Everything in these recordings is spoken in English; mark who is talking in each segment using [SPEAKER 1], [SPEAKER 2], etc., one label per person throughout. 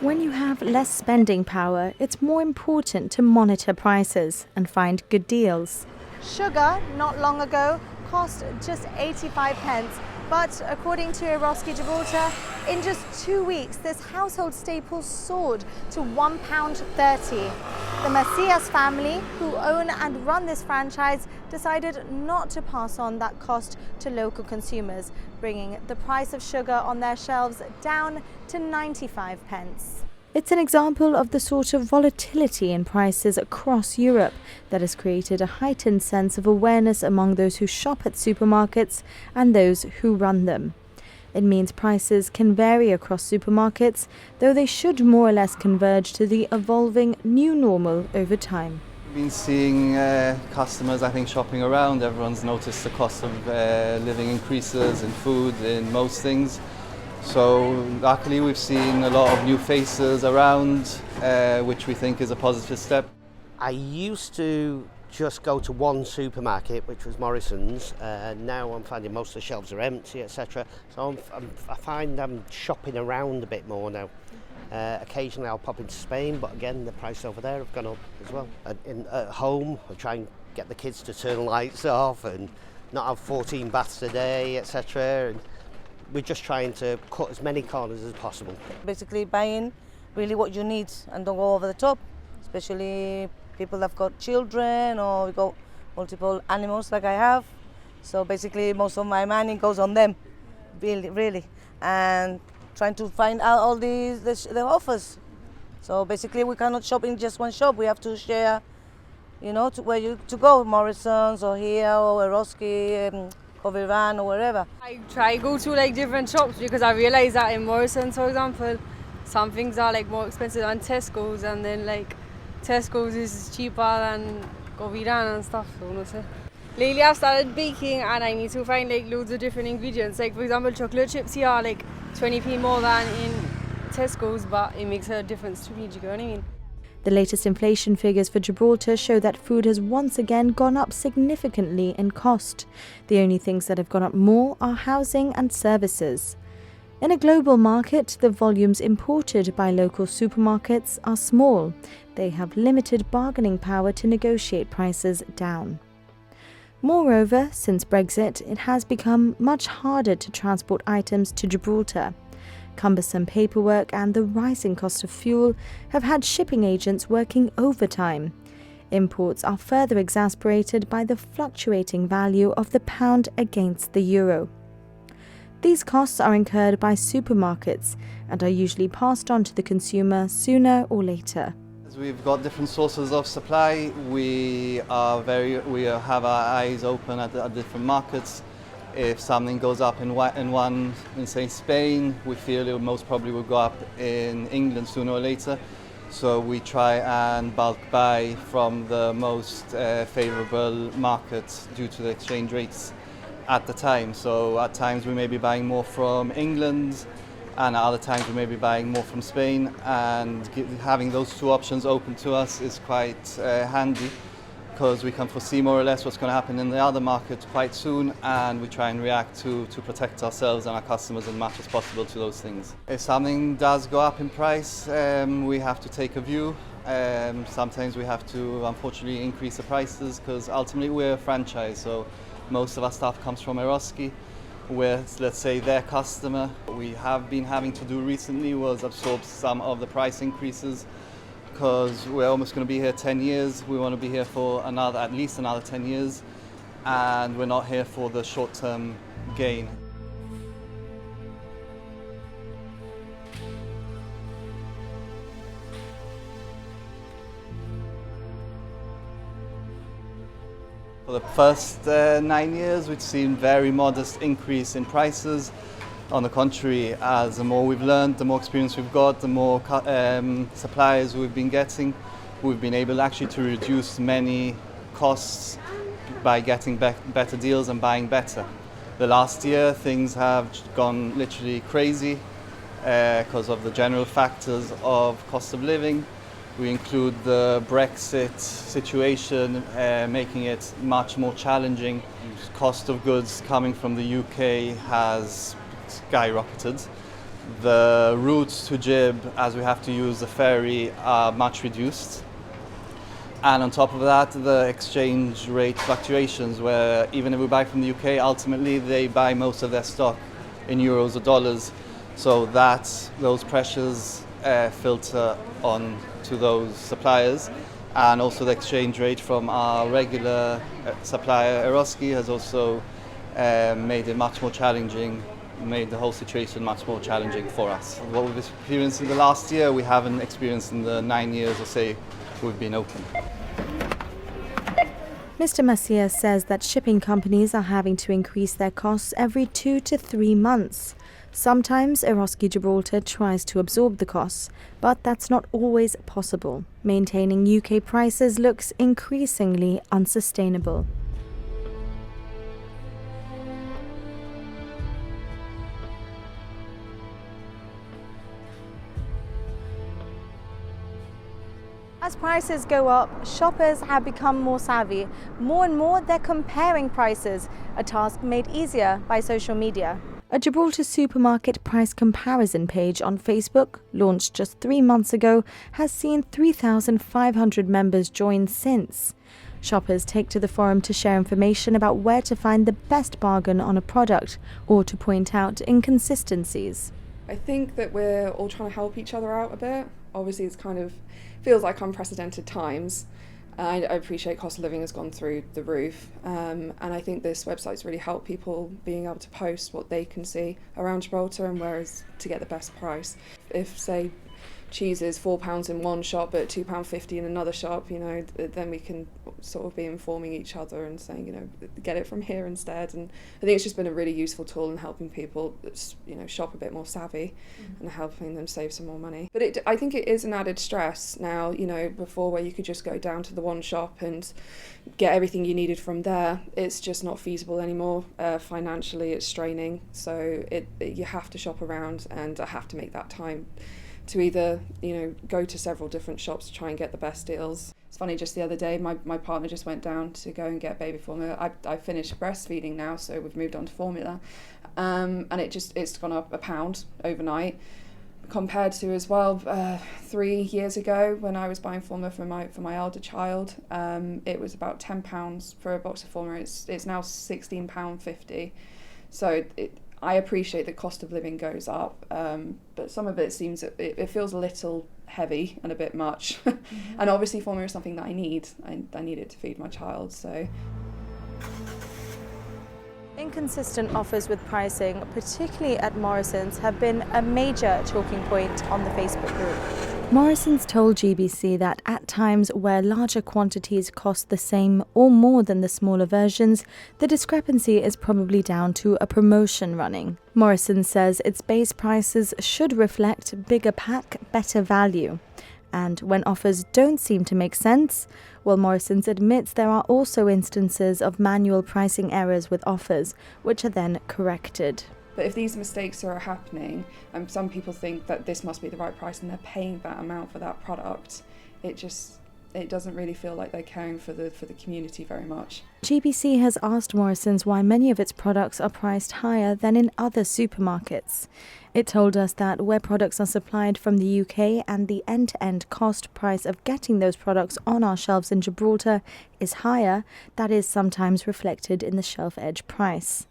[SPEAKER 1] When you have less spending power, it's more important to monitor prices and find good deals.
[SPEAKER 2] Sugar, not long ago, cost just 85 pence. But according to Gibraltar, in just 2 weeks, this household staple soared to £1.30. The Macias family, who own and run this franchise, decided not to pass on that cost to local consumers, bringing the price of sugar on their shelves down to 95 pence.
[SPEAKER 1] It's an example of the sort of volatility in prices across Europe that has created a heightened sense of awareness among those who shop at supermarkets and those who run them. It means prices can vary across supermarkets, though they should more or less converge to the evolving new normal over time.
[SPEAKER 3] We've been seeing customers, I think, shopping around. Everyone's noticed the cost of living increases in food, in most things. So luckily we've seen a lot of new faces around, which we think is a positive step.
[SPEAKER 4] I used to just go to one supermarket, which was Morrison's. Now I'm finding most of the shelves are empty, etc. So I find I'm shopping around a bit more now. Occasionally I'll pop into Spain, but again the price over there have gone up as well. At home I try and get the kids to turn the lights off and not have 14 baths a day, etc. We're just trying to cut as many corners as possible.
[SPEAKER 5] Basically buying really what you need and don't go over the top, especially people that have got children or we got multiple animals like I have. So basically most of my money goes on them, really. And trying to find out all the offers. So basically we cannot shop in just one shop, we have to share, to where to go, Morrison's or here or Eroski, Coviran or wherever.
[SPEAKER 6] I try to go to different shops because I realise that in Morrison's, for example, some things are more expensive than Tesco's, and then Tesco's is cheaper than Coviran and stuff. So no sé. Lately I've started baking and I need to find loads of different ingredients. For example, chocolate chips here are 20p more than in Tesco's, but it makes a difference to me. Do you know what I mean?
[SPEAKER 1] The latest inflation figures for Gibraltar show that food has once again gone up significantly in cost. The only things that have gone up more are housing and services. In a global market, the volumes imported by local supermarkets are small. They have limited bargaining power to negotiate prices down. Moreover, since Brexit, it has become much harder to transport items to Gibraltar. Cumbersome paperwork and the rising cost of fuel have had shipping agents working overtime. Imports are further exasperated by the fluctuating value of the pound against the euro. These costs are incurred by supermarkets and are usually passed on to the consumer sooner or later.
[SPEAKER 3] As we've got different sources of supply, we have our eyes open at different markets. If something goes up in say Spain, we feel it most probably will go up in England sooner or later. So we try and bulk buy from the most favourable markets due to the exchange rates at the time. So at times we may be buying more from England, and at other times we may be buying more from Spain. And having those two options open to us is quite handy, because we can foresee more or less what's going to happen in the other markets quite soon, and we try and react to protect ourselves and our customers as much as possible to those things. If something does go up in price, we have to take a view. Sometimes we have to unfortunately increase the prices, because ultimately we're a franchise, so most of our stuff comes from Eroski. We're, let's say, their customer. What we have been having to do recently was absorb some of the price increases, because we're almost going to be here 10 years. We want to be here for at least another 10 years, and we're not here for the short-term gain. For the first 9 years, we've seen very modest increase in prices. On the contrary, as the more we've learned, the more experience we've got, the more suppliers we've been getting, we've been able actually to reduce many costs by getting better deals and buying better. The last year, things have gone literally crazy because of the general factors of cost of living. We include the Brexit situation, making it much more challenging. Cost of goods coming from the UK has skyrocketed. The routes to Gib, as we have to use the ferry, are much reduced. And on top of that, the exchange rate fluctuations, where even if we buy from the UK, ultimately they buy most of their stock in euros or dollars. So those pressures filter on to those suppliers. And also the exchange rate from our regular supplier, Eroski, has also made it much more challenging, made the whole situation much more challenging for us. What we've experienced in the last year, we haven't experienced in the 9 years or so we've been open.
[SPEAKER 1] Mr. Macias says that shipping companies are having to increase their costs every 2 to 3 months. Sometimes Eroski Gibraltar tries to absorb the costs, but that's not always possible. Maintaining UK prices looks increasingly unsustainable.
[SPEAKER 2] As prices go up, shoppers have become more savvy. More and more, they're comparing prices, a task made easier by social media.
[SPEAKER 1] A Gibraltar supermarket price comparison page on Facebook, launched just 3 months ago, has seen 3,500 members join since. Shoppers take to the forum to share information about where to find the best bargain on a product or to point out inconsistencies.
[SPEAKER 7] I think that we're all trying to help each other out a bit. Obviously, it's kind of feels like unprecedented times. I appreciate cost of living has gone through the roof, and I think this website's really helped people being able to post what they can see around Gibraltar and where is to get the best price. If, say, cheese is £4 in one shop but £2.50 in another shop, then we can sort of be informing each other and saying, get it from here instead. And I think it's just been a really useful tool in helping people, shop a bit more savvy and helping them save some more money. But I think it is an added stress now, before where you could just go down to the one shop and get everything you needed from there. It's just not feasible anymore. Financially, it's straining. So you have to shop around, and I have to make that time to either, go to several different shops to try and get the best deals. It's funny, just the other day, my partner just went down to go and get baby formula. I finished breastfeeding now, so we've moved on to formula. And it's gone up £1 overnight, compared to as well 3 years ago when I was buying formula for my elder child. It was about £10 for a box of formula. It's now £16.50. So I appreciate the cost of living goes up, but some of it seems it feels a little heavy and a bit much. And obviously formula is something that I need. I need it to feed my child, so.
[SPEAKER 2] Inconsistent offers with pricing, particularly at Morrison's, have been a major talking point on the Facebook group.
[SPEAKER 1] Morrison's told GBC that at times where larger quantities cost the same or more than the smaller versions, the discrepancy is probably down to a promotion running. Morrison says its base prices should reflect bigger pack, better value. And when offers don't seem to make sense, well, Morrison's admits there are also instances of manual pricing errors with offers, which are then corrected.
[SPEAKER 7] But if these mistakes are happening, and some people think that this must be the right price and they're paying that amount for that product, it doesn't really feel like they're caring for the community very much.
[SPEAKER 1] GBC has asked Morrison's why many of its products are priced higher than in other supermarkets. It told us that where products are supplied from the UK and the end-to-end cost price of getting those products on our shelves in Gibraltar is higher, that is sometimes reflected in the shelf edge price.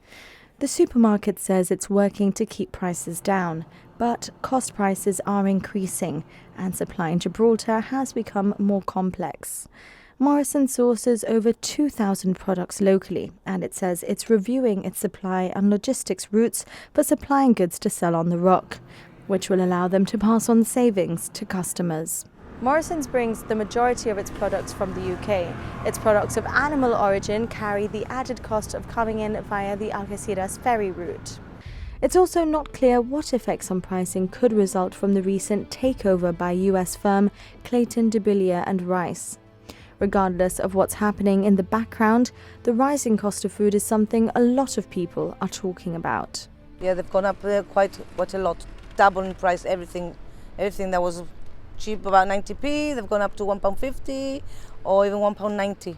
[SPEAKER 1] The supermarket says it's working to keep prices down, but cost prices are increasing and supply in Gibraltar has become more complex. Morrison sources over 2,000 products locally, and it says it's reviewing its supply and logistics routes for supplying goods to sell on the Rock, which will allow them to pass on savings to customers.
[SPEAKER 2] Morrison's brings the majority of its products from the UK. Its products of animal origin carry the added cost of coming in via the Algeciras ferry route. It's also not clear what effects on pricing could result from the recent takeover by US firm Clayton, Dubilier and Rice. Regardless of what's happening in the background, the rising cost of food is something a lot of people are talking about.
[SPEAKER 5] Yeah, they've gone up quite a lot, double in price, everything that was cheap about 90p, they've gone up to £1.50 or even £1.90.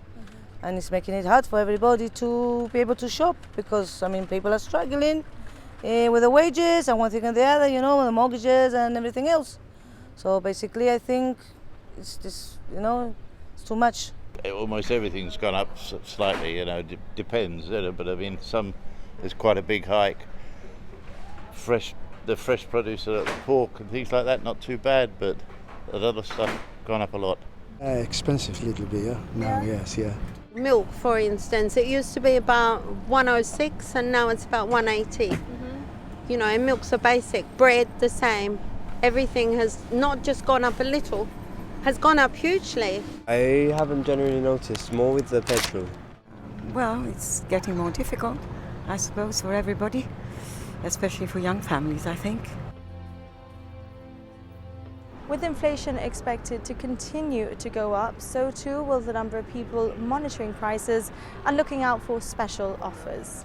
[SPEAKER 5] And it's making it hard for everybody to be able to shop because, people are struggling with the wages and one thing and the other, you know, the mortgages and everything else. So basically I think it's just, you know, it's too much.
[SPEAKER 8] Almost everything's gone up slightly, you know, depends, you know, but I mean, there's quite a big hike. The fresh produce, pork and things like that, not too bad, but a lot of stuff gone up a lot.
[SPEAKER 9] Expensive little bit, yeah. Now, yes, yeah.
[SPEAKER 10] Milk, for instance, it used to be about 106 and now it's about 180. You know, and milk's a basic. Bread, the same. Everything has not just gone up a little, has gone up hugely.
[SPEAKER 11] I haven't generally noticed, more with the petrol.
[SPEAKER 12] Well, it's getting more difficult, I suppose, for everybody, especially for young families, I think.
[SPEAKER 1] With inflation expected to continue to go up, so too will the number of people monitoring prices and looking out for special offers.